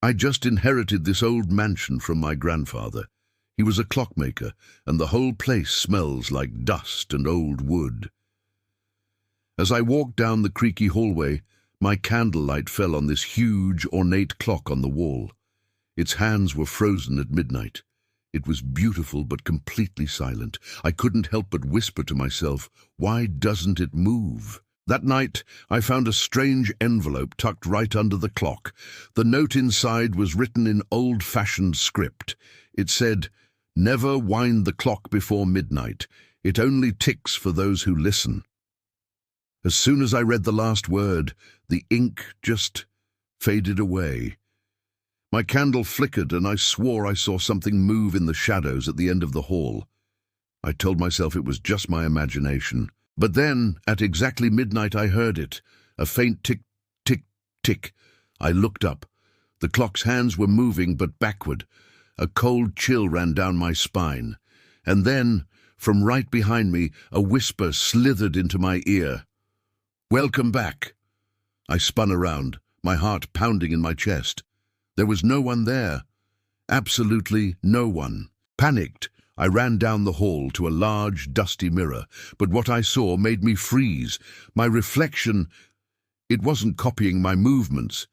I just inherited this old mansion from my grandfather. He was a clockmaker, and the whole place smells like dust and old wood. As I walked down the creaky hallway, my candlelight fell on this huge, ornate clock on the wall. Its hands were frozen at midnight. It was beautiful but completely silent. I couldn't help but whisper to myself, "Why doesn't it move?" That night, I found a strange envelope tucked right under the clock. The note inside was written in old-fashioned script. It said, "Never wind the clock before midnight. It only ticks for those who listen." As soon as I read the last word, the ink just faded away. My candle flickered, and I swore I saw something move in the shadows at the end of the hall. I told myself it was just my imagination. But then, at exactly midnight, I heard it. A faint tick, tick, tick. I looked up. The clock's hands were moving, but backward. A cold chill ran down my spine. And then, from right behind me, a whisper slithered into my ear. "Welcome back." I spun around, my heart pounding in my chest. There was no one there. Absolutely no one. Panicked, I ran down the hall to a large, dusty mirror, but what I saw made me freeze. My reflection, it wasn't copying my movements.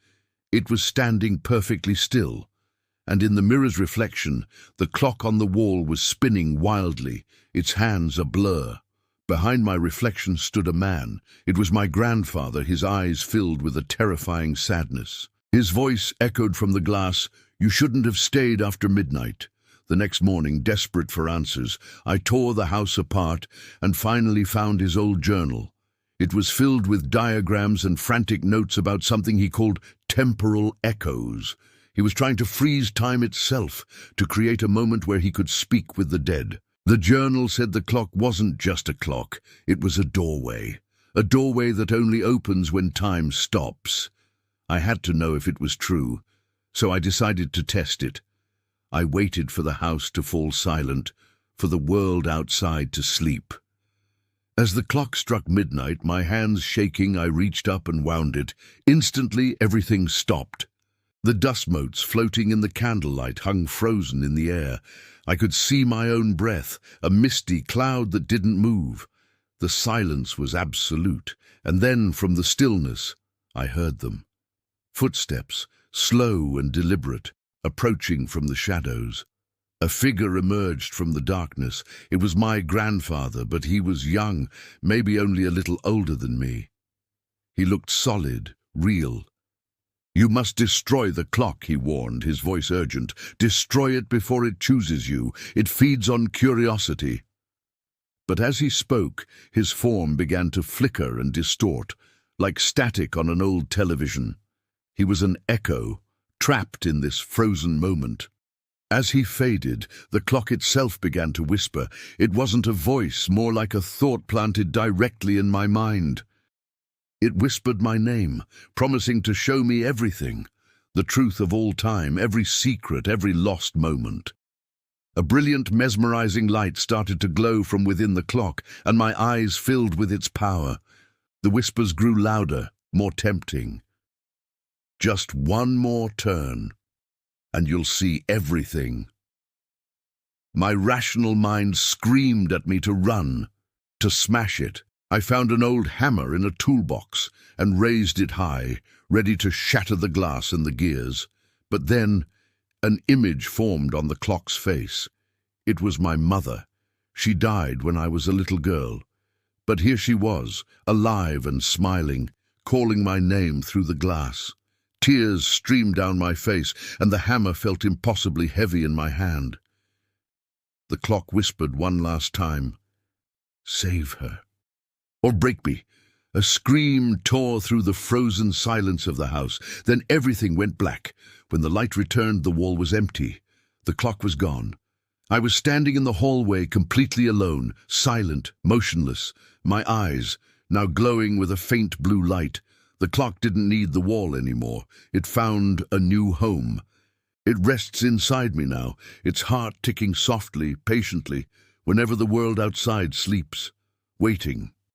It was standing perfectly still. And in the mirror's reflection, the clock on the wall was spinning wildly, its hands a blur. Behind my reflection stood a man. It was my grandfather, his eyes filled with a terrifying sadness. His voice echoed from the glass, "You shouldn't have stayed after midnight." The next morning, desperate for answers, I tore the house apart and finally found his old journal. It was filled with diagrams and frantic notes about something he called temporal echoes. He was trying to freeze time itself, to create a moment where he could speak with the dead. The journal said the clock wasn't just a clock, it was a doorway that only opens when time stops. I had to know if it was true, so I decided to test it. I waited for the house to fall silent, for the world outside to sleep. As the clock struck midnight, my hands shaking, I reached up and wound it. Instantly, everything stopped. The dust motes floating in the candlelight hung frozen in the air. I could see my own breath, a misty cloud that didn't move. The silence was absolute, and then from the stillness, I heard them. Footsteps, slow and deliberate, approaching from the shadows. A figure emerged from the darkness. It was my grandfather, but he was young, maybe only a little older than me. He looked solid, real. "You must destroy the clock," he warned, his voice urgent. "Destroy it before it chooses you. It feeds on curiosity." But as he spoke, his form began to flicker and distort, like static on an old television. He was an echo, trapped in this frozen moment. As he faded, the clock itself began to whisper. It wasn't a voice, more like a thought planted directly in my mind. It whispered my name, promising to show me everything, the truth of all time, every secret, every lost moment. A brilliant, mesmerizing light started to glow from within the clock, and my eyes filled with its power. The whispers grew louder, more tempting. "Just one more turn, and you'll see everything." My rational mind screamed at me to run, to smash it. I found an old hammer in a toolbox and raised it high, ready to shatter the glass and the gears. But then an image formed on the clock's face. It was my mother. She died when I was a little girl. But here she was, alive and smiling, calling my name through the glass. Tears streamed down my face, and the hammer felt impossibly heavy in my hand. The clock whispered one last time, "Save her, or break me." A scream tore through the frozen silence of the house. Then everything went black. When the light returned, the wall was empty. The clock was gone. I was standing in the hallway, completely alone, silent, motionless, my eyes now glowing with a faint blue light. The clock didn't need the wall anymore. It found a new home. It rests inside me now, its heart ticking softly, patiently, whenever the world outside sleeps, waiting.